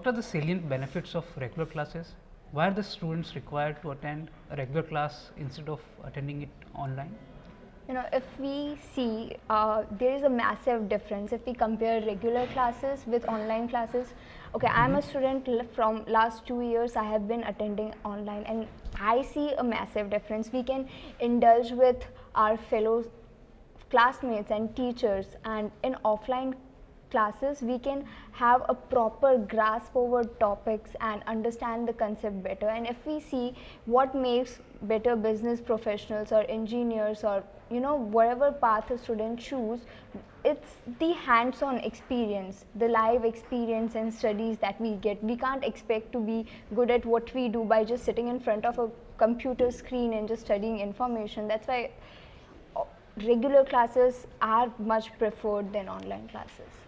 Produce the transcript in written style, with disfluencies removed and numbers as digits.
what are the salient benefits of regular classes? Why are the students required to attend a regular class instead of attending it online? If we see, there is a massive difference if we compare regular classes with online classes. Okay, I'm a student from last 2 years. I have been attending online, and I see a massive difference. We can indulge with our fellow classmates and teachers, and in offline classes we can have a proper grasp over topics and understand the concept better. And if we see what makes better business professionals or engineers, or whatever path a student choose, it's the hands-on experience, the live experience and studies that we get. We can't expect to be good at what we do by just sitting in front of a computer screen and just studying information. That's why regular classes are much preferred than online classes.